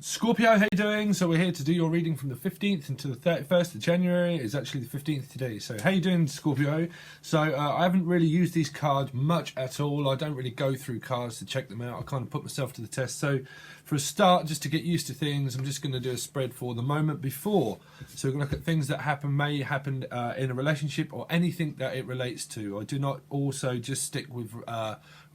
Scorpio, how you doing? So we're here to do your reading from the 15th until the 31st of January. It's actually the 15th today. So how you doing, Scorpio? So I haven't really used these cards much at all. I don't really go through cards to check them out. I kind of put myself to the test. So for a start, just to get used to things, I'm just going to do a spread for the moment before. So we're going to look at things that may happen in a relationship or anything that it relates to. I do not also just stick with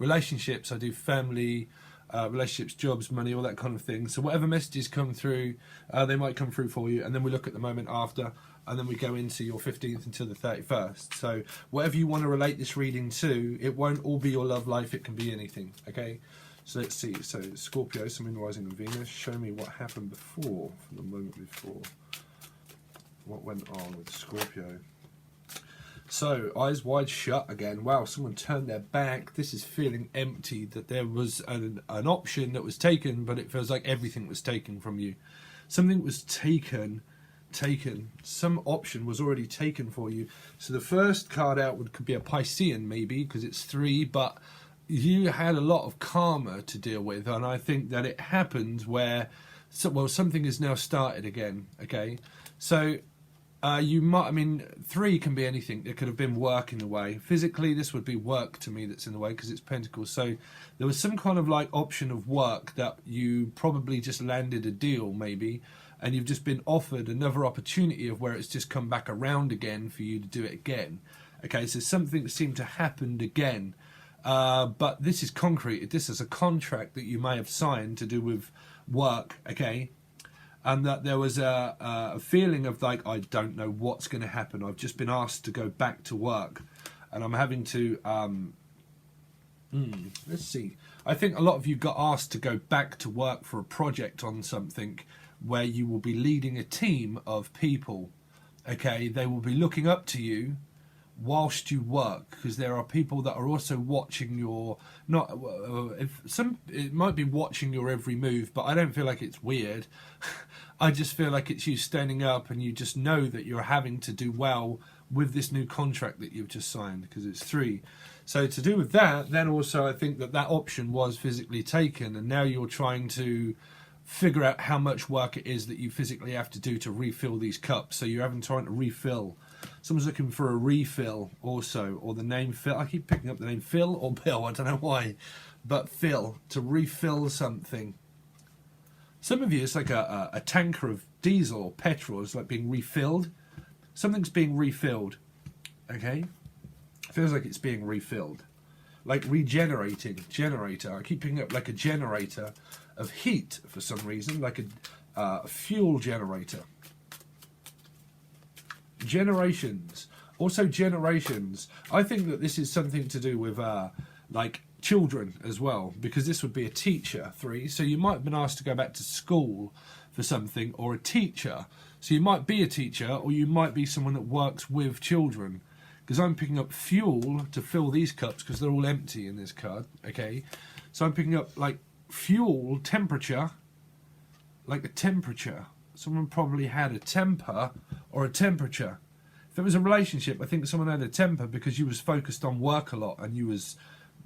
relationships. I do family, relationships, jobs, money, all that kind of thing. So whatever messages come through, they might come through for you, and then we look at the moment after, and then we go into your 15th until the 31st. So whatever you want to relate this reading to, it won't all be your love life, it can be anything. Okay, so let's see. So Scorpio, Sun, Moon, Rising and Venus, show me what happened before, from the moment before, what went on with Scorpio. So, eyes wide shut again. Wow, someone turned their back. This is feeling empty, that there was an option that was taken, but it feels like everything was taken from you. Something was taken. Some option was already taken for you. So the first card out could be a Piscean, maybe, because it's 3, but you had a lot of karma to deal with, and I think that it happened where, well, something is now started again, okay? So you might, 3 can be anything. It could have been work in a way. Physically, this would be work to me that's in the way because it's Pentacles. So there was some kind of like option of work that you probably just landed a deal maybe, and you've just been offered another opportunity of where it's just come back around again for you to do it again. Okay, so something seemed to happen again. But this is concrete. This is a contract that you may have signed to do with work, okay? And that there was a feeling of like, I don't know what's going to happen. I've just been asked to go back to work. And I'm having to, let's see. I think a lot of you got asked to go back to work for a project on something where you will be leading a team of people. Okay, they will be looking up to you whilst you work, because there are people that are also watching your, it might be watching your every move, but I don't feel like it's weird. I just feel like it's you standing up and you just know that you're having to do well with this new contract that you've just signed, because it's 3. So to do with that, then also I think that option was physically taken, and now you're trying to figure out how much work it is that you physically have to do to refill these cups. So you're having trying to refill. Someone's looking for a refill also, or the name Phil. I keep picking up the name Phil or Bill, I don't know why, but Phil, to refill something. Some of you, it's like a tanker of diesel or petrol. It's like being refilled. Something's being refilled, okay? Feels like it's being refilled. Like regenerating, generator. I keep picking up like a generator of heat for some reason, like a fuel generator. Generations. Also generations. I think that this is something to do with like children as well, because this would be a teacher, 3. So you might have been asked to go back to school for something, or a teacher. So you might be a teacher, or you might be someone that works with children. Because I'm picking up fuel to fill these cups because they're all empty in this card, okay? So I'm picking up like fuel, temperature, like a temperature. Someone probably had a temper or a temperature. If it was a relationship, I think someone had a temper because you was focused on work a lot and you was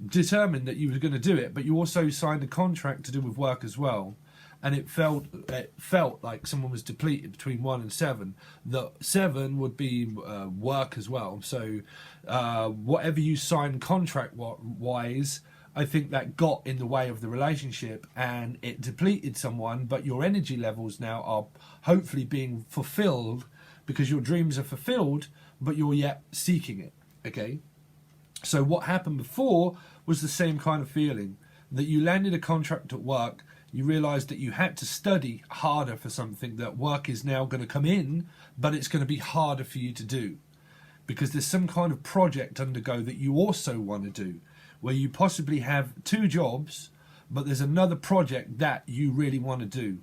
determined that you were going to do it, but you also signed a contract to do with work as well. And it felt like someone was depleted between 1 and 7. The 7 would be work as well. So whatever you signed contract-wise, I think that got in the way of the relationship and it depleted someone, but your energy levels now are hopefully being fulfilled because your dreams are fulfilled, but you're yet seeking it, okay? So what happened before was the same kind of feeling, that you landed a contract at work, you realised that you had to study harder for something, that work is now going to come in, but it's going to be harder for you to do because there's some kind of project undergo that you also want to do, where you possibly have 2 jobs, but there's another project that you really want to do.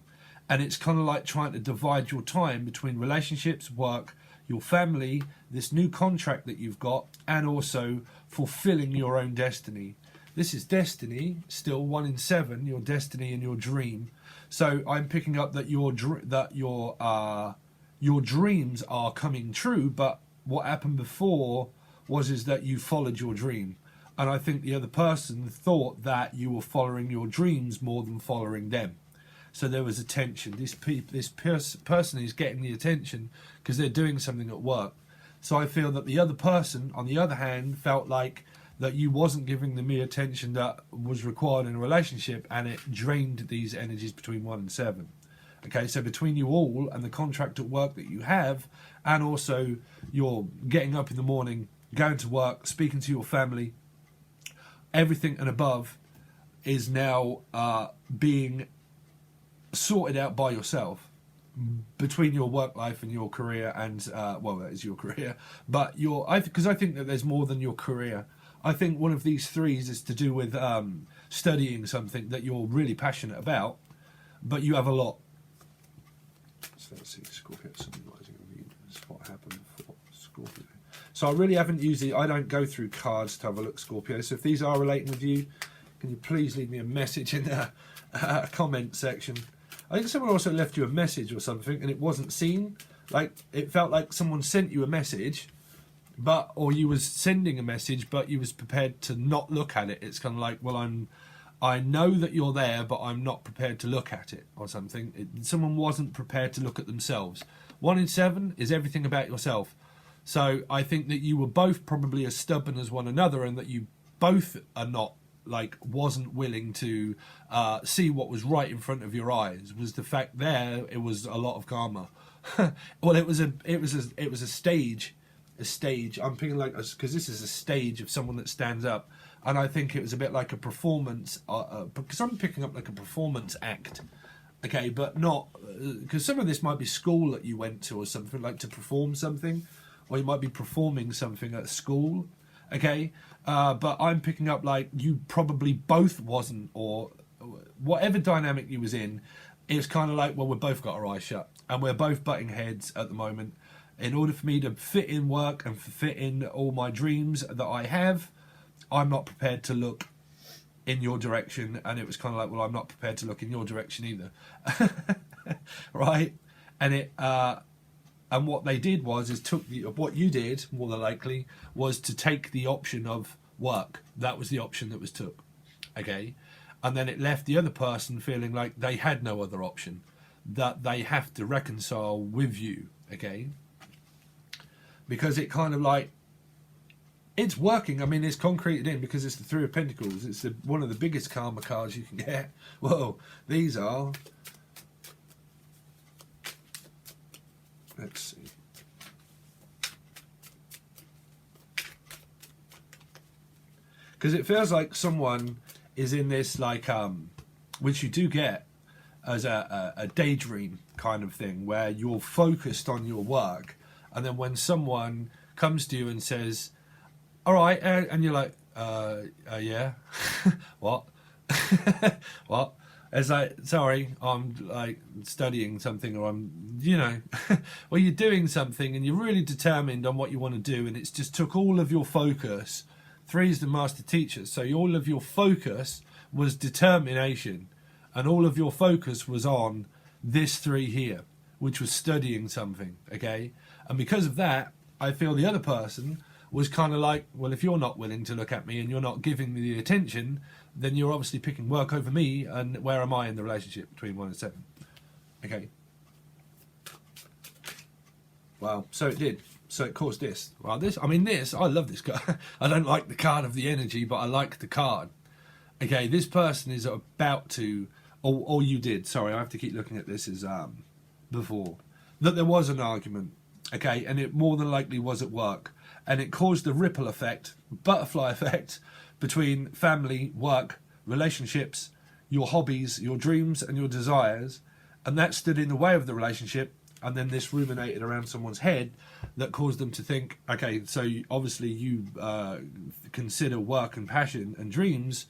And it's kind of like trying to divide your time between relationships, work, your family, this new contract that you've got, and also fulfilling your own destiny. This is destiny, still 1 in 7, your destiny and your dream. So I'm picking up that your dreams are coming true, but what happened before is that you followed your dream. And I think the other person thought that you were following your dreams more than following them. So there was attention. This person is getting the attention because they're doing something at work. So I feel that the other person, on the other hand, felt like that you wasn't giving them the attention that was required in a relationship, and it drained these energies between 1 and 7. Okay, so between you all and the contract at work that you have, and also you're getting up in the morning, going to work, speaking to your family, everything and above is now being sorted out by yourself between your work life and your career, and well, that is your career, but because I think that there's more than your career. I think one of these threes is to do with studying something that you're really passionate about, but you have a lot. So let's see, Scorpio symbolizing what happened for Scorpio. So I really haven't used it. I don't go through cards to have a look, Scorpio. So if these are relating with you, can you please leave me a message in the comment section? I think someone also left you a message or something, and it wasn't seen. Like, it felt like someone sent you a message, or you was sending a message, but you was prepared to not look at it. It's kind of like, well, I know that you're there, but I'm not prepared to look at it, or something. Someone wasn't prepared to look at themselves. 1 in 7 is everything about yourself. So I think that you were both probably as stubborn as one another, and that you both are not, wasn't willing to see what was right in front of your eyes. Was the fact there? It was a lot of karma. Well, it was a stage. A stage. I'm thinking because this is a stage of someone that stands up, and I think it was a bit like a performance. Because I'm picking up like a performance act. Okay, but not because some of this might be school that you went to or something, like to perform something, or you might be performing something at school. Okay, but I'm picking up like you probably both wasn't, or whatever dynamic you was in. It's kind of like, well, we've both got our eyes shut, and we're both butting heads at the moment. In order for me to fit in work and fit in all my dreams that I have, I'm not prepared to look in your direction. And it was kind of like, well, I'm not prepared to look in your direction either. Right? And and what they did is took what you did, more than likely, was to take the option of work. That was the option that was took. Okay? And then it left the other person feeling like they had no other option, that they have to reconcile with you. Okay? Because it kind of like, it's working. I mean, it's concreted in because it's the Three of Pentacles. It's one of the biggest karma cards you can get. Whoa, these are. Let's see. Because it feels like someone is in this, which you do get as a daydream kind of thing, where you're focused on your work. And then when someone comes to you and says, all right, and you're like, yeah, what? What? It's like, sorry, I'm studying something, or I'm, well, you're doing something and you're really determined on what you want to do, and it's just took all of your focus. 3 is the master teacher, so all of your focus was determination, and all of your focus was on this 3 here, which was studying something, okay? And because of that, I feel the other person was kind of like, well, if you're not willing to look at me and you're not giving me the attention, then you're obviously picking work over me, and where am I in the relationship between 1 and 7? Okay. Well, so it did. So it caused this. Well, I love this card. I don't like the card of the energy, but I like the card. Okay, this person is about to, or you did, sorry, I have to keep looking at this as before, that there was an argument. Okay, and it more than likely was at work, and it caused a ripple effect, butterfly effect, between family, work, relationships, your hobbies, your dreams, and your desires, and that stood in the way of the relationship. And then this ruminated around someone's head that caused them to think, okay, so obviously you consider work and passion and dreams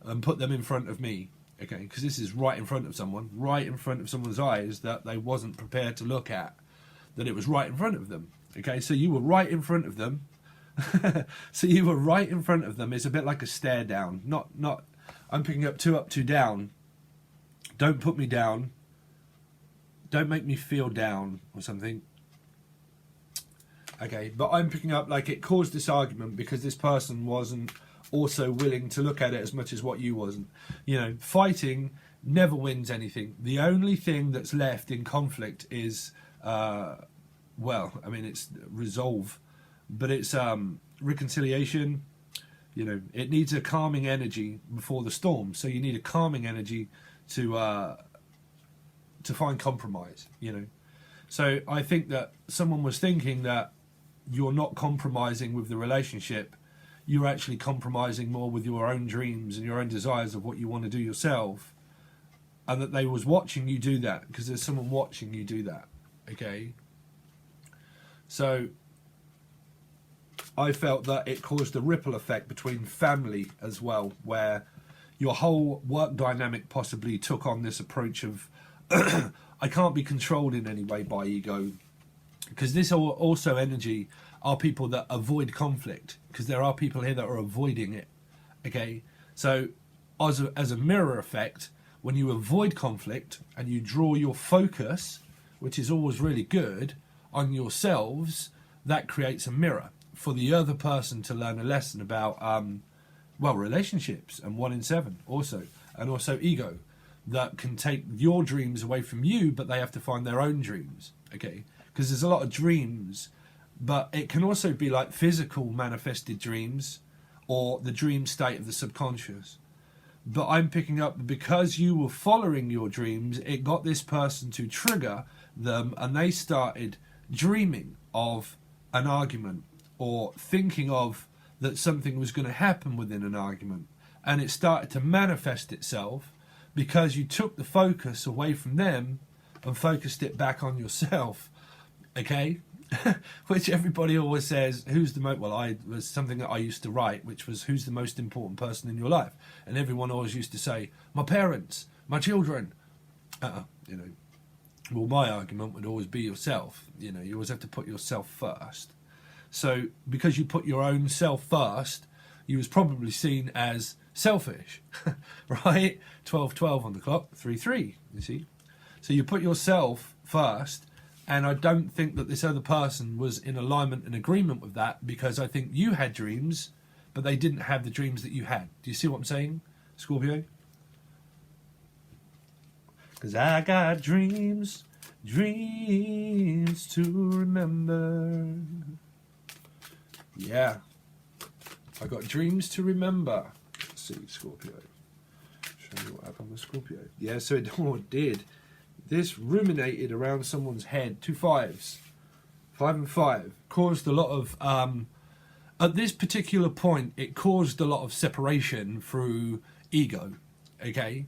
and put them in front of me. Okay, because this is right in front of someone, right in front of someone's eyes that they wasn't prepared to look at. That it was right in front of them. Okay, so you were right in front of them. So you were right in front of them. It's a bit like a stare down. Not. I'm picking up 2 up, 2 down. Don't put me down. Don't make me feel down or something. Okay, but I'm picking up like it caused this argument because this person wasn't also willing to look at it as much as what you wasn't. Fighting never wins anything. The only thing that's left in conflict is, well, I mean, it's resolve, but it's reconciliation. You know, it needs a calming energy before the storm. So you need a calming energy to find compromise, you know. So I think that someone was thinking that you're not compromising with the relationship, you're actually compromising more with your own dreams and your own desires of what you want to do yourself, and that they was watching you do that, because there's someone watching you do that, okay? So I felt that it caused a ripple effect between family as well, where your whole work dynamic possibly took on this approach of I can't be controlled in any way by ego, because this also energy are people that avoid conflict, because there are people here that are avoiding it, okay? So as a mirror effect, when you avoid conflict and you draw your focus, which is always really good, on yourselves, that creates a mirror for the other person to learn a lesson about, well, relationships, and 1 in 7 also, and also ego, that can take your dreams away from you, but they have to find their own dreams, okay? Because there's a lot of dreams, but it can also be like physical manifested dreams or the dream state of the subconscious. But I'm picking up, because you were following your dreams, it got this person to trigger them, and they started dreaming of an argument or thinking of that something was going to happen within an argument, and it started to manifest itself because you took the focus away from them and focused it back on yourself, okay? Which everybody always says, who's the most, well, I was something that I used to write, which was, who's the most important person in your life? And everyone always used to say, my parents, my children. You know, well, my argument would always be yourself. You know, you always have to put yourself first. So because you put your own self first, you was probably seen as selfish, right? 12:12 on the clock, 3:3, you see? So you put yourself first, and I don't think that this other person was in alignment and agreement with that, because I think you had dreams, but they didn't have the dreams that you had. Do you see what I'm saying, Scorpio? Because I got dreams, dreams to remember. Yeah. I got dreams to remember. Let's see, Scorpio. Show me what happened with Scorpio. Yeah, so it did. This ruminated around someone's head. 2 5s. 5 and 5. Caused a lot of... at this particular point, it caused a lot of separation through ego. Okay?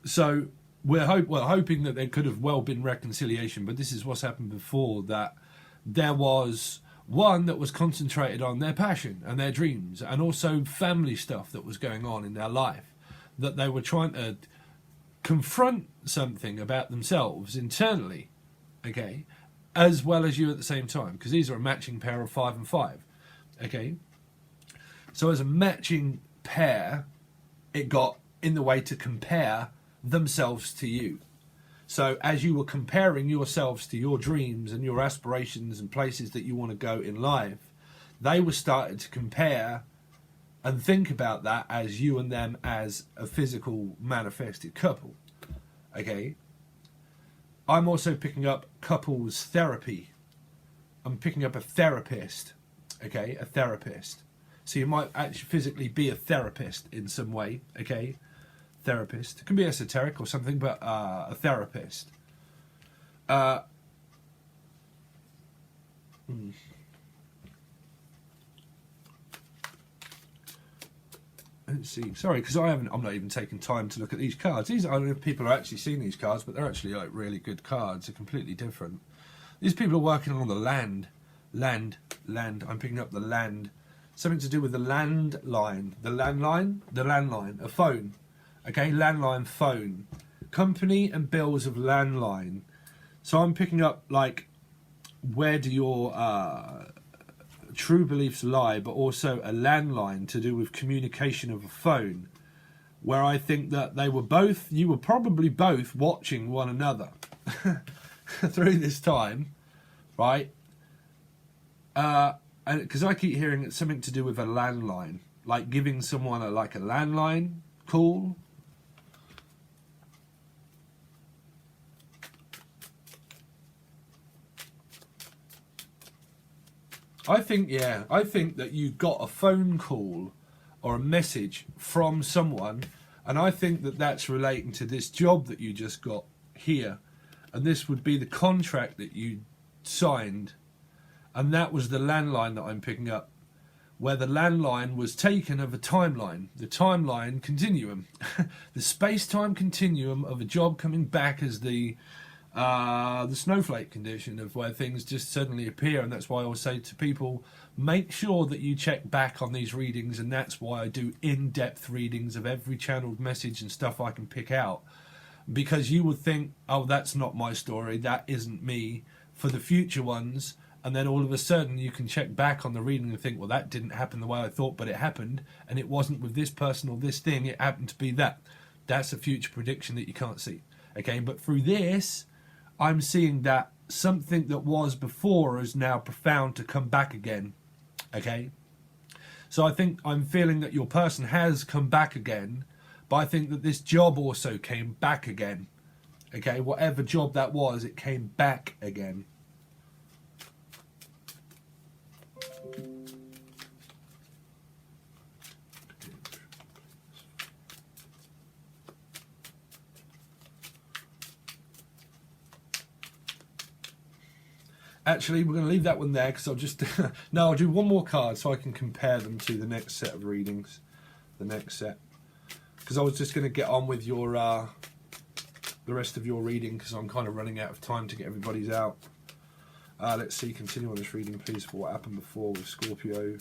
So we're hoping that there could have well been reconciliation, but this is what's happened before, that there was one that was concentrated on their passion and their dreams, and also family stuff that was going on in their life, that they were trying to confront something about themselves internally, okay, as well as you at the same time, because these are a matching pair of 5 and 5, okay? So as a matching pair, it got in the way to compare themselves to you. So as you were comparing yourselves to your dreams and your aspirations and places that you want to go in life, they were starting to compare and think about that as you and them as a physical manifested couple. Okay? I'm also picking up couples therapy. I'm picking up a therapist. Okay? A therapist. So you might actually physically be a therapist in some way. Okay? Therapist. It can be esoteric or something, but a therapist. Let's see. Sorry, because I'm not even taking time to look at these cards. I don't know if people are actually seeing these cards, but they're actually like really good cards. They're completely different. These people are working on the land. Land. I'm picking up the land. Something to do with the landline. The landline. A phone. Okay, landline phone. Company and bills of landline. So I'm picking up, like, where do your true beliefs lie, but also a landline to do with communication of a phone, where I think that you were probably both watching one another through this time, right? And because I keep hearing it's something to do with a landline, like giving someone a landline call. I think, yeah, I think that you got a phone call or a message from someone, and I think that that's relating to this job that you just got here, and this would be the contract that you signed, and that was the landline that I'm picking up, where the landline was taken of a timeline, the timeline continuum, the space-time continuum of a job coming back as the snowflake condition of where things just suddenly appear. And that's why I always say to people, make sure that you check back on these readings, and that's why I do in-depth readings of every channeled message and stuff I can pick out, because you would think, oh, that's not my story, that isn't me, for the future ones. And then all of a sudden you can check back on the reading and think, well, that didn't happen the way I thought, but it happened, and it wasn't with this person or this thing, it happened to be that. That's a future prediction that you can't see. Okay, but through this, I'm seeing that something that was before is now profound to come back again. Okay, so I think I'm feeling that your person has come back again, but I think that this job also came back again. Okay, whatever job that was, it came back again. Actually, we're going to leave that one there because I'll just... no, I'll do one more card so I can compare them to the next set of readings. The next set. Because I was just going to get on with your the rest of your reading, because I'm kind of running out of time to get everybody's out. Let's see, continue on this reading, please, for what happened before with Scorpio.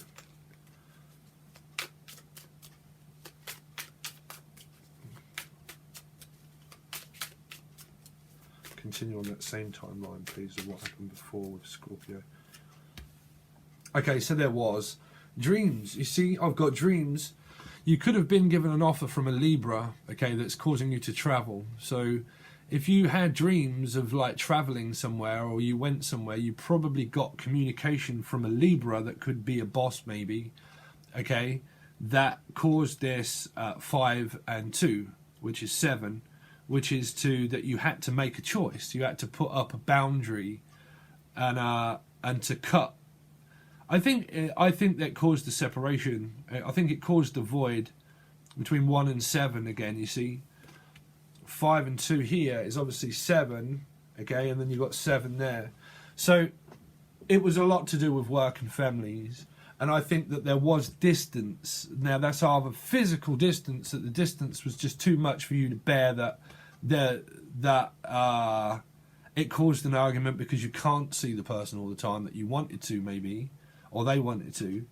Continue on that same timeline, please, of what happened before with Scorpio. Okay, so there was dreams. You see, I've got dreams. You could have been given an offer from a Libra, okay, that's causing you to travel. So if you had dreams of like traveling somewhere, or you went somewhere, you probably got communication from a Libra that could be a boss maybe, okay, that caused this 5 and 2, which is 7. Which is that you had to make a choice. You had to put up a boundary, and to cut. I think that caused the separation. I think it caused the void between 1 and 7 again. You see, 5 and 2 here is obviously 7, okay, and then you've got 7 there. So it was a lot to do with work and families. And I think that there was distance. Now that's either physical distance, that the distance was just too much for you to bear, that it caused an argument because you can't see the person all the time that you wanted to, maybe, or they wanted to,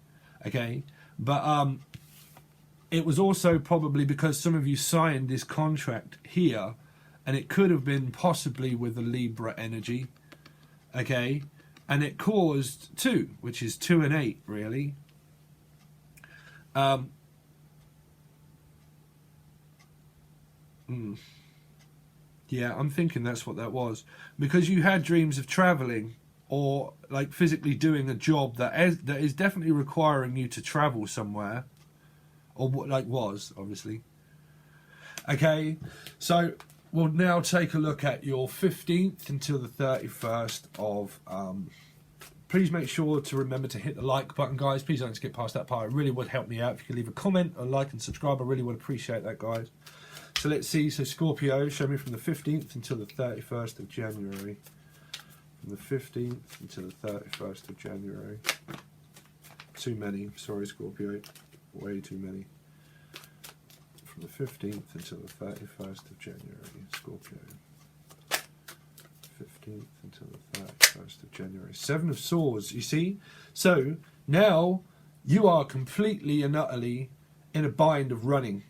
okay? But it was also probably because some of you signed this contract here, and it could have been possibly with a Libra energy, okay? And it caused 2, which is 2 and 8, really. Yeah, I'm thinking that's what that was. Because you had dreams of travelling, or like physically doing a job that is definitely requiring you to travel somewhere. Or like was, obviously. Okay, so we'll now take a look at your 15th until the 31st of... please make sure to remember to hit the like button, guys. Please don't skip past that part. It really would help me out if you could leave a comment, a like and subscribe. I really would appreciate that, guys. So let's see. So Scorpio, show me from the 15th until the 31st of January. From the 15th until the 31st of January. Too many. Sorry, Scorpio. Way too many. From the 15th until the 31st of January. Scorpio. 15th until the 31st of January. 7 of Swords, you see? So now you are completely and utterly in a bind of running.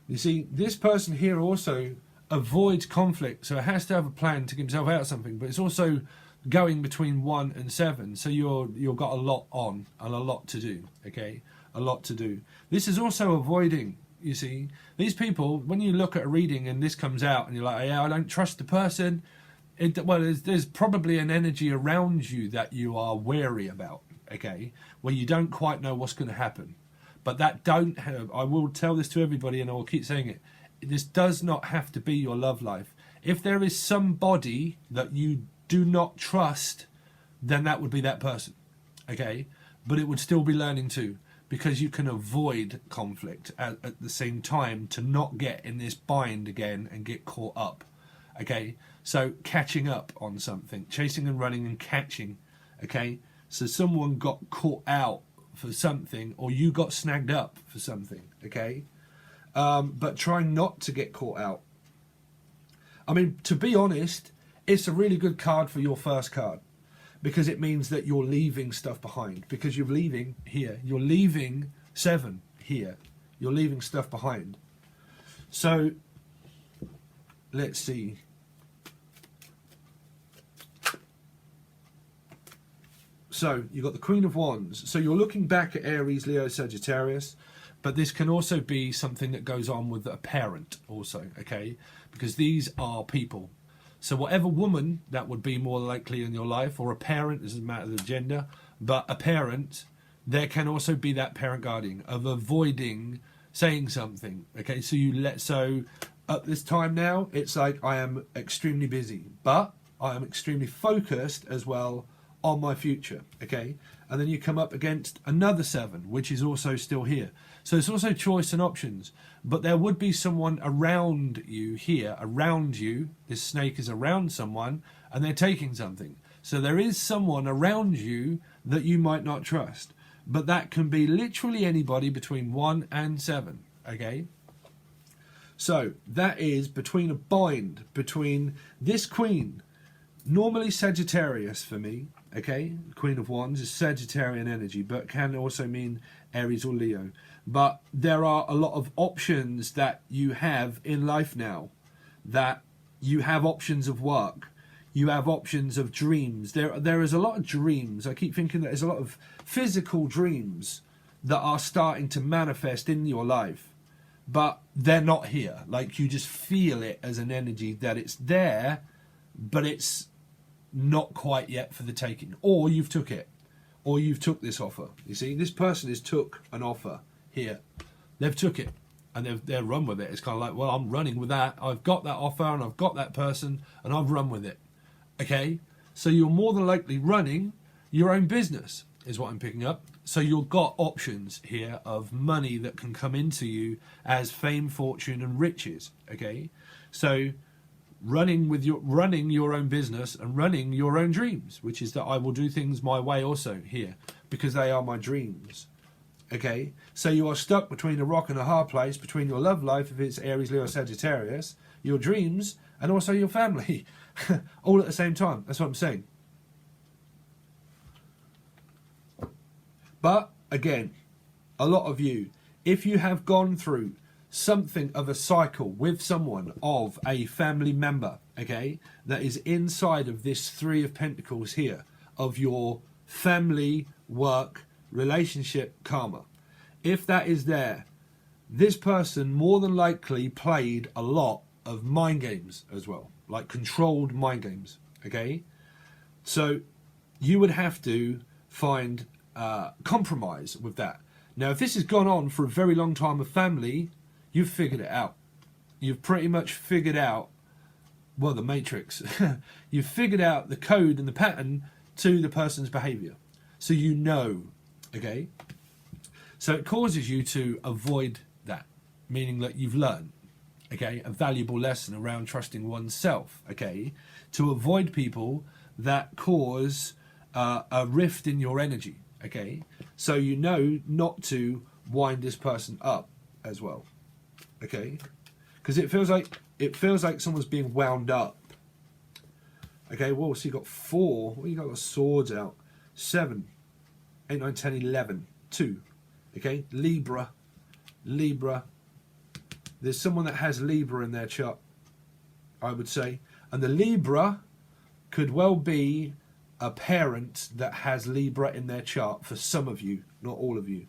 You see, this person here also avoids conflict, so it has to have a plan to get himself out of something, but it's also going between 1 and 7, so you've got a lot on and a lot to do, okay? A lot to do. This is also avoiding, you see. These people, when you look at a reading and this comes out and you're like, yeah, I don't trust the person, there's probably an energy around you that you are wary about, okay? Where you don't quite know what's going to happen. But that don't have, I will tell this to everybody and I will keep saying it, this does not have to be your love life. If there is somebody that you do not trust, then that would be that person. okay? But it would still be learning too, because you can avoid conflict at the same time to not get in this bind again and get caught up, okay? So catching up on something, chasing and running and catching, okay? So someone got caught out for something, or you got snagged up for something, okay? But trying not to get caught out. I mean, to be honest, it's a really good card for your first card, because it means that you're leaving stuff behind, because you're leaving here. You're leaving 7 here. You're leaving stuff behind. So, let's see. So, you've got the Queen of Wands. So, you're looking back at Aries, Leo, Sagittarius. But this can also be something that goes on with a parent also, okay? Because these are people. So whatever woman that would be more likely in your life, or a parent, doesn't matter the gender, but a parent, there can also be that parent guardian of avoiding saying something, okay? So at this time now, it's like, I am extremely busy, but I am extremely focused as well on my future, okay? And then you come up against another 7, which is also still here. So it's also choice and options. But there would be someone around you here, around you. This snake is around someone, and they're taking something. So there is someone around you that you might not trust. But that can be literally anybody between 1 and 7, okay? So that is between a bind, between this queen, normally Sagittarius for me, okay? Queen of Wands is Sagittarian energy, but can also mean Aries or Leo. But there are a lot of options that you have in life now. That you have options of work. You have options of dreams. There is a lot of dreams. I keep thinking that there's a lot of physical dreams that are starting to manifest in your life. But they're not here. Like, you just feel it as an energy that it's there, but it's not quite yet for the taking. Or you've took it. Or you've took this offer. You see, this person has took an offer here. They've took it and they've run with it. It's kind of like, well, I'm running with that. I've got that offer and I've got that person and I've run with it. Okay? So you're more than likely running your own business is what I'm picking up. So you've got options here of money that can come into you as fame, fortune and riches. Okay? So running your own business and running your own dreams, which is that I will do things my way also here because they are my dreams. Okay, so you are stuck between a rock and a hard place, between your love life, if it's Aries, Leo, Sagittarius, your dreams, and also your family, all at the same time. That's what I'm saying. But, again, a lot of you, if you have gone through something of a cycle with someone of a family member, okay, that is inside of this 3 of Pentacles here, of your family, work, relationship, karma. If that is there, this person more than likely played a lot of mind games as well, like controlled mind games, okay? So you would have to find compromise with that. Now, if this has gone on for a very long time with family, you've figured it out. You've pretty much figured out, well, the matrix. You've figured out the code and the pattern to the person's behavior. So you know, okay? So it causes you to avoid that, meaning that you've learned, okay, a valuable lesson around trusting oneself, okay, to avoid people that cause a rift in your energy, okay? So you know not to wind this person up as well, okay? Because it feels like someone's being wound up. Okay, well, so you got 4. Well, you got the swords out. 7, 8, 9, 10, 11, 2. Okay, Libra. There's someone that has Libra in their chart, I would say. And the Libra could well be a parent that has Libra in their chart for some of you, not all of you.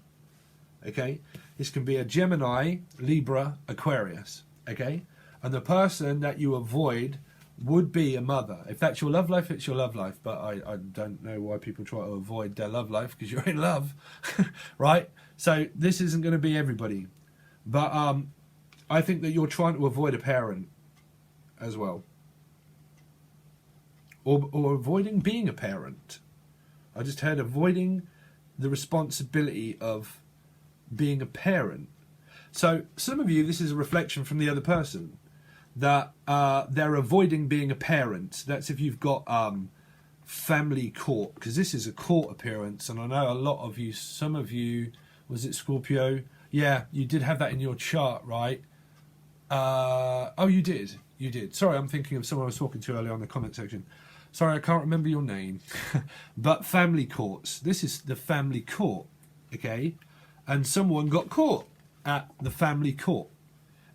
Okay, this can be a Gemini, Libra, Aquarius. Okay, and the person that you avoid would be a mother. If that's your love life, it's your love life. But I don't know why people try to avoid their love life, because you're in love, right? So this isn't going to be everybody. But I think that you're trying to avoid a parent as well. Or avoiding being a parent. I just heard avoiding the responsibility of being a parent. So some of you, this is a reflection from the other person, that they're avoiding being a parent. That's if you've got family court, because this is a court appearance, and I know a lot of you, some of you, was it Scorpio? Yeah, you did have that in your chart, right? Oh, you did. Sorry, I'm thinking of someone I was talking to earlier on the comment section. Sorry, I can't remember your name. But family courts. This is the family court, okay? And someone got caught at the family court,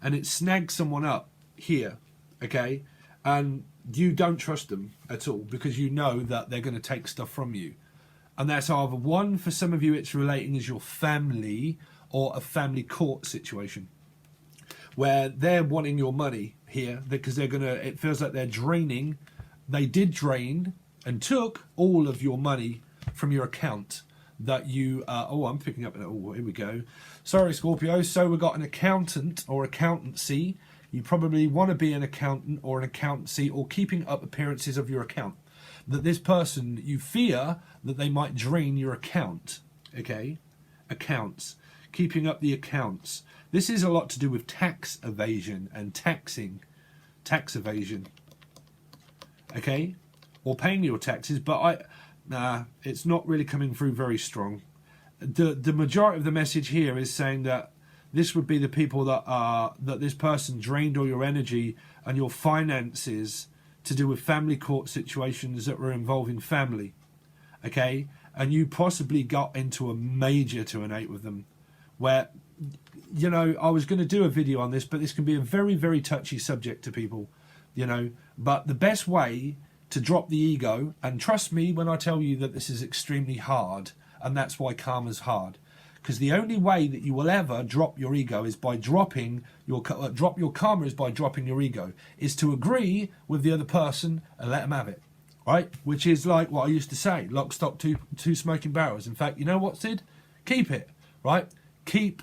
and it snagged someone up here, okay? And you don't trust them at all because you know that they're going to take stuff from you. And that's either one, for some of you it's relating as your family, or a family court situation where they're wanting your money here because they're going to, it feels like they're draining. They did drain and took all of your money from your account that you, oh, I'm picking up, oh, here we go. Sorry, Scorpio. So we've got an accountant or accountancy. You probably want to be an accountant or an accountancy, or keeping up appearances of your account. That this person, you fear that they might drain your account, okay? Accounts. Keeping up the accounts. This is a lot to do with tax evasion and taxing. Tax evasion. Okay? Or paying your taxes, but it's not really coming through very strong. The majority of the message here is saying that this would be the people that this person drained all your energy and your finances to do with family court situations that were involving family. Okay? And you possibly got into a major to an 8 with them, where, you know, I was going to do a video on this, but this can be a very, very touchy subject to people, you know. But the best way to drop the ego, and trust me when I tell you that this is extremely hard, and that's why karma's hard, because the only way that you will ever drop your ego is by dropping your karma is by dropping your ego, is to agree with the other person and let them have it, right? Which is like what I used to say, lock, stock, two smoking barrels. In fact, you know what, Sid? Keep it, right? Keep.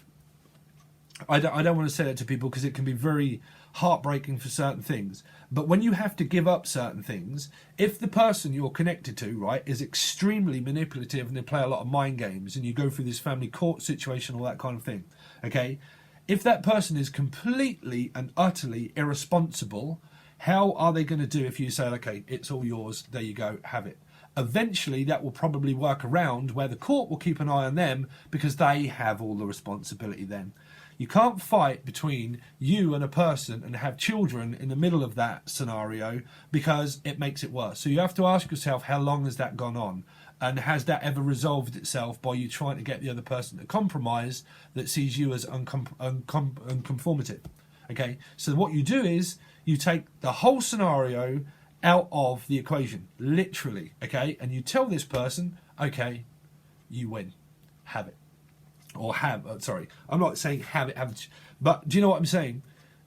I don't want to say that to people because it can be very heartbreaking for certain things. But when you have to give up certain things, if the person you're connected to, right, is extremely manipulative and they play a lot of mind games and you go through this family court situation, all that kind of thing, okay? If that person is completely and utterly irresponsible, how are they going to do if you say, okay, it's all yours, there you go, have it? Eventually that will probably work around where the court will keep an eye on them because they have all the responsibility then. You can't fight between you and a person and have children in the middle of that scenario because it makes it worse. So you have to ask yourself, how long has that gone on? And has that ever resolved itself by you trying to get the other person to compromise that sees you as unconformative? Okay, so what you do is you take the whole scenario out of the equation, literally, okay? And you tell this person, okay, you win, have it. Or sorry, I'm not saying have it, but do you know what I'm saying?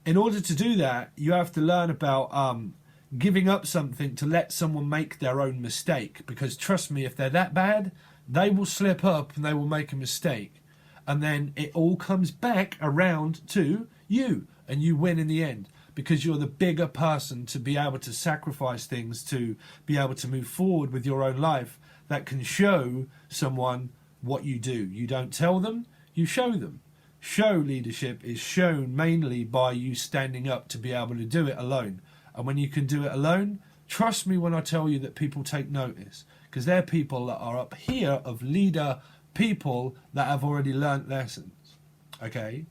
In order to do that, you have to learn about giving up something to let someone make their own mistake. Because trust me, if they're that bad, they will slip up and they will make a mistake. And then it all comes back around to you and you win in the end. Because you're the bigger person to be able to sacrifice things, to be able to move forward with your own life that can show someone what you do. You don't tell them, you show them. Show leadership is shown mainly by you standing up to be able to do it alone. And when you can do it alone, trust me when I tell you that people take notice. Because they're people that are up here of leader people that have already learnt lessons. Okay?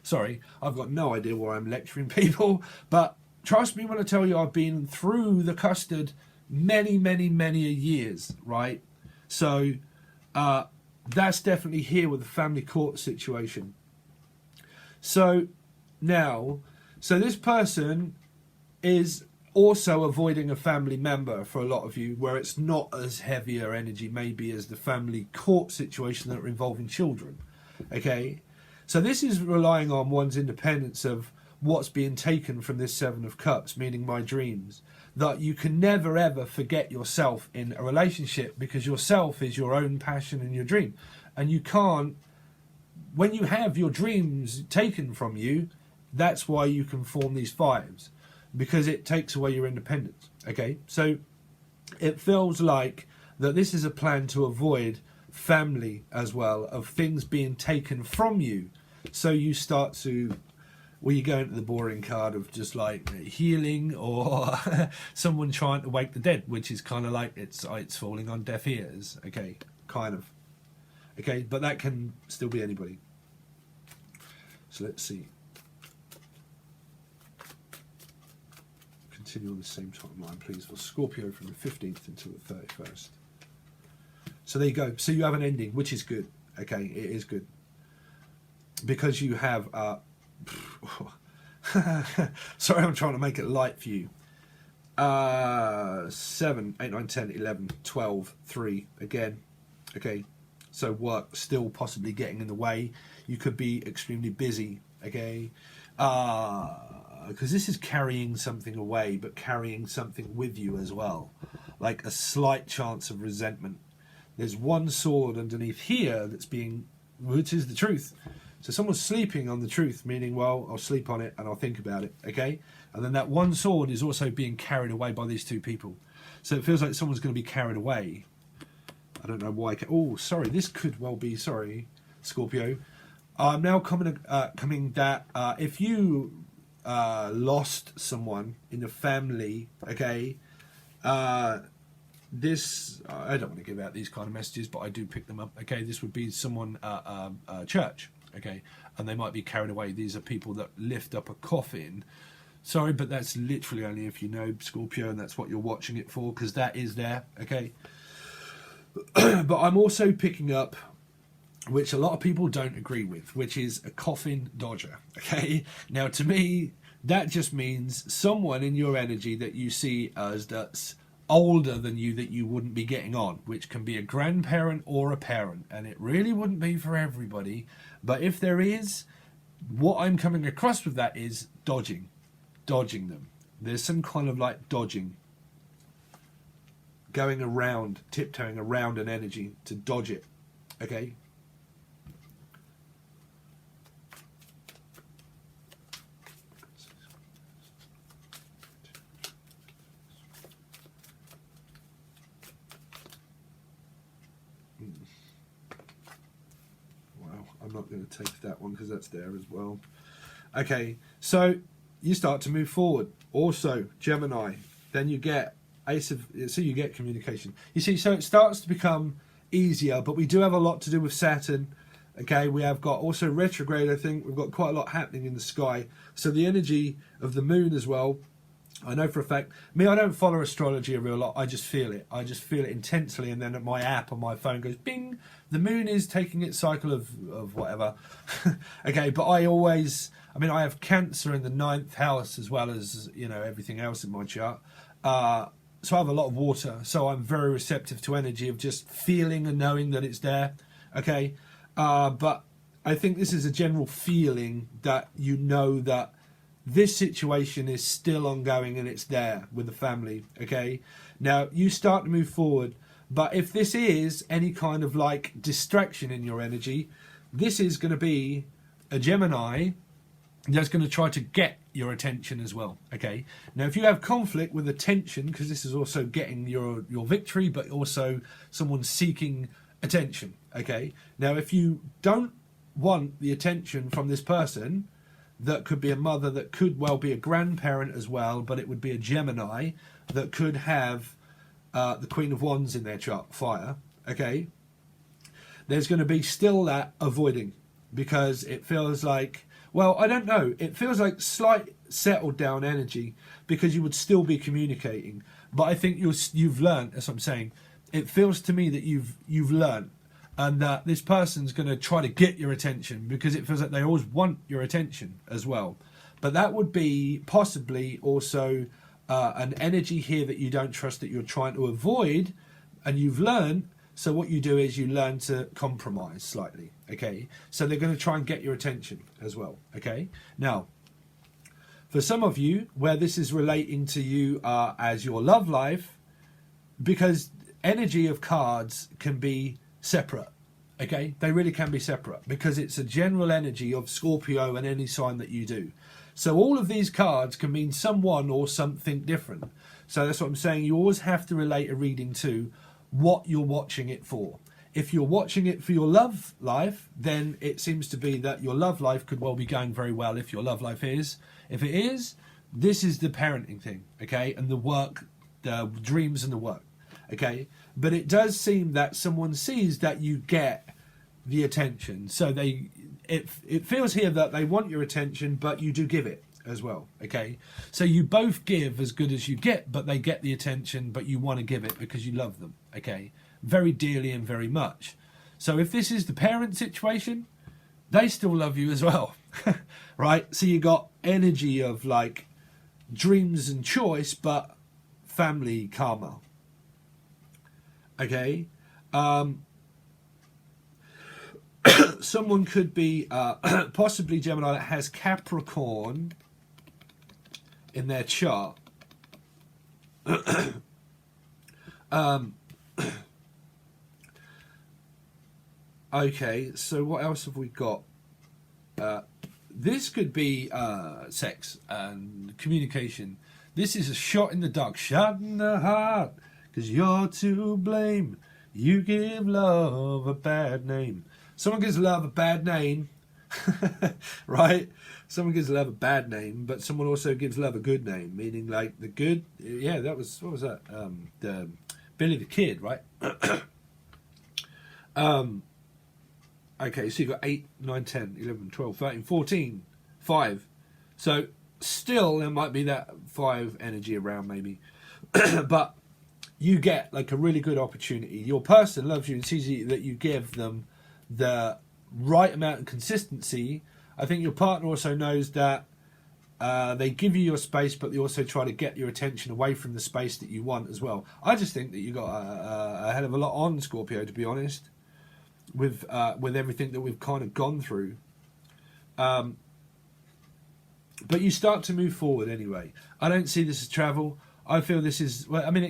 Sorry, I've got no idea why I'm lecturing people, but trust me when I tell you I've been through the custard many, many, many years, right? So that's definitely here with the family court situation. So now, so this person is also avoiding a family member for a lot of you, where it's not as heavier energy maybe as the family court situation that are involving children, okay? So this is relying on one's independence of what's being taken from this Seven of Cups, meaning my dreams. That you can never ever forget yourself in a relationship because yourself is your own passion and your dream. And you can't, when you have your dreams taken from you, that's why you can form these fives. Because it takes away your independence. Okay, so it feels like that this is a plan to avoid family as well, of things being taken from you. So you start to, well, you go into the boring card of just like healing, or someone trying to wake the dead, which is kind of like it's falling on deaf ears. Okay, kind of. Okay, but that can still be anybody. So let's see. Continue on the same timeline, please, for Scorpio from the 15th until the 31st. So there you go. So you have an ending, which is good. Okay, it is good. Because you have... sorry, I'm trying to make it light for you. 7, 8, 9, 10, 11, 12, 3 again. Okay, so work still possibly getting in the way. You could be extremely busy. Okay, because this is carrying something away, but carrying something with you as well, like a slight chance of resentment. There's one sword underneath here that's being, which is the truth. So someone's sleeping on the truth, meaning, well, I'll sleep on it and I'll think about it, okay? And then that one sword is also being carried away by these two people. So it feels like someone's going to be carried away. I don't know why. Oh, sorry, this could well be, sorry, Scorpio. I'm now coming that if you lost someone in the family, okay, this, I don't want to give out these kind of messages, but I do pick them up, okay? This would be someone, church, okay? And they might be carried away. These are people that lift up a coffin. Sorry, but that's literally only if you know Scorpio, and that's what you're watching it for, because that is there, okay? But I'm also picking up, which a lot of people don't agree with, which is a coffin dodger, okay? Now, to me, that just means someone in your energy that you see as that's older than you, that you wouldn't be getting on, which can be a grandparent or a parent, and it really wouldn't be for everybody. But if there is, what I'm coming across with that is dodging them. There's some kind of like dodging, going around, tiptoeing around an energy to dodge it, okay? I'm not going to take that one because that's there as well. Okay, so you start to move forward. Also, Gemini, then you get Ace of, so you get communication. You see, so it starts to become easier, but we do have a lot to do with Saturn. Okay, we have got also retrograde, I think. We've got quite a lot happening in the sky. So the energy of the moon as well. I know for a fact, I don't follow astrology a real lot. I just feel it. I just feel it intensely, and then my app on my phone goes, bing, the moon is taking its cycle of whatever. Okay, but I have Cancer in the 9th house as well as, everything else in my chart. So I have a lot of water, so I'm very receptive to energy of just feeling and knowing that it's there. Okay, but I think this is a general feeling that you know that this situation is still ongoing and it's there with the family, okay? Now, you start to move forward, but if this is any kind of like distraction in your energy, this is going to be a Gemini that's going to try to get your attention as well, okay? Now, if you have conflict with attention, because this is also getting your victory, but also someone seeking attention, okay? Now, if you don't want the attention from this person, that could be a mother, that could well be a grandparent as well, but it would be a Gemini that could have the Queen of Wands in their chart, fire, okay? There's going to be still that avoiding, because it feels like, well, I don't know, it feels like slight settled down energy, because you would still be communicating. But I think you've learned, as I'm saying, it feels to me that you've learned, and that this person's going to try to get your attention, because it feels like they always want your attention as well. But that would be possibly also an energy here that you don't trust, that you're trying to avoid, and you've learned. So what you do is you learn to compromise slightly, okay? So they're going to try and get your attention as well, okay? Now, for some of you, where this is relating to you as your love life, because energy of cards can be separate, okay? They really can be separate, because it's a general energy of Scorpio and any sign that you do. So all of these cards can mean someone or something different. So that's what I'm saying. You always have to relate a reading to what you're watching it for. If you're watching it for your love life, then it seems to be that your love life could well be going very well if your love life is. If it is, this is the parenting thing, okay? And the work, the dreams and the work, okay? But it does seem that someone sees that you get the attention. So it feels here that they want your attention, but you do give it as well, okay? So you both give as good as you get, but they get the attention, but you want to give it because you love them, okay? Very dearly and very much. So if this is the parent situation, they still love you as well, right? So you got energy of like dreams and choice, but family karma, okay? Someone could be possibly Gemini that has Capricorn in their chart. Okay, so what else have we got? This could be sex and communication. This is a shot in the dark, shot in the heart, 'cause you're to blame. You give love a bad name. Someone gives love a bad name, right? Someone gives love a bad name, but someone also gives love a good name, meaning like the good. Yeah, that was, what was that? The Billy the Kid, right? Okay, so you've got 8, 9, 10, 11, 12, 13, 14, 5. So still there might be that 5 energy around maybe. But you get like a really good opportunity. Your person loves you and sees that you give them the right amount of consistency. I think your partner also knows that they give you your space, but they also try to get your attention away from the space that you want as well. I just think that you got a hell of a lot on, Scorpio, to be honest, with everything that we've kind of gone through. But you start to move forward anyway. I don't see this as travel. I feel this is, well, I mean,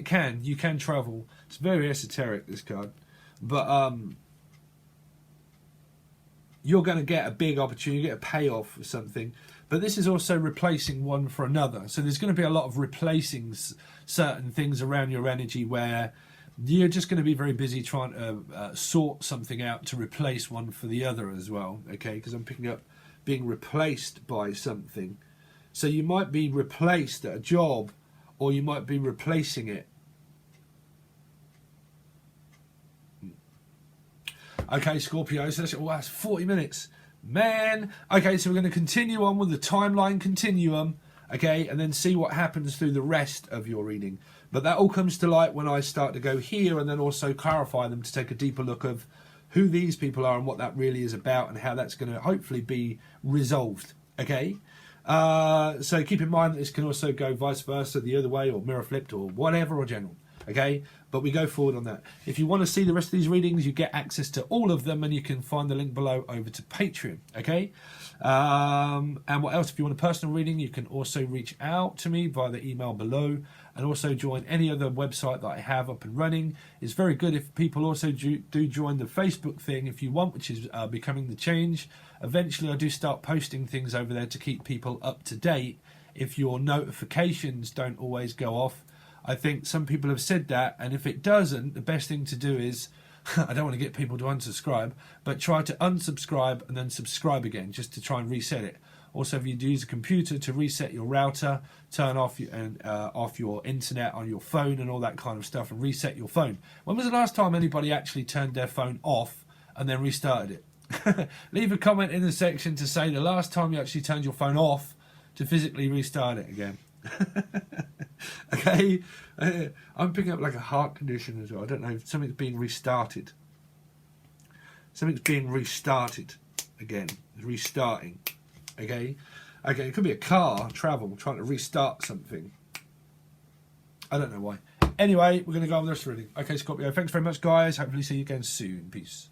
you can travel. It's very esoteric, this card. But you're going to get a big opportunity, you get a payoff for something. But this is also replacing one for another. So there's going to be a lot of replacing certain things around your energy where you're just going to be very busy trying to sort something out to replace one for the other as well, okay? Because I'm picking up being replaced by something. So you might be replaced at a job, or you might be replacing it. Okay, Scorpio, so that's 40 minutes. Man! Okay, so we're going to continue on with the timeline continuum, okay, and then see what happens through the rest of your reading. But that all comes to light when I start to go here and then also clarify them to take a deeper look of who these people are and what that really is about and how that's going to hopefully be resolved, okay? So keep in mind that this can also go vice versa, the other way, or mirror flipped, or whatever, or general, okay? But we go forward on that. If you want to see the rest of these readings, you get access to all of them, and you can find the link below over to Patreon, okay? And what else? If you want a personal reading, you can also reach out to me via the email below, and also join any other website that I have up and running. It's very good if people also do join the Facebook thing if you want, which is Becoming the Change. Eventually I do start posting things over there to keep people up to date if your notifications don't always go off. I think some people have said that, and if it doesn't, the best thing to do is, I don't want to get people to unsubscribe, but try to unsubscribe and then subscribe again, just to try and reset it. Also, if you use a computer to reset your router, turn off off your internet on your phone and all that kind of stuff, and reset your phone. When was the last time anybody actually turned their phone off and then restarted it? Leave a comment in the section to say the last time you actually turned your phone off to physically restart it again. Okay, I'm picking up like a heart condition as well. I don't know if something's being restarted. Something's being restarted again. Restarting. Okay, it could be a car, travel, trying to restart something. I don't know why. Anyway, we're going to go on with the rest of the reading. Okay, Scorpio, thanks very much, guys. Hopefully see you again soon. Peace.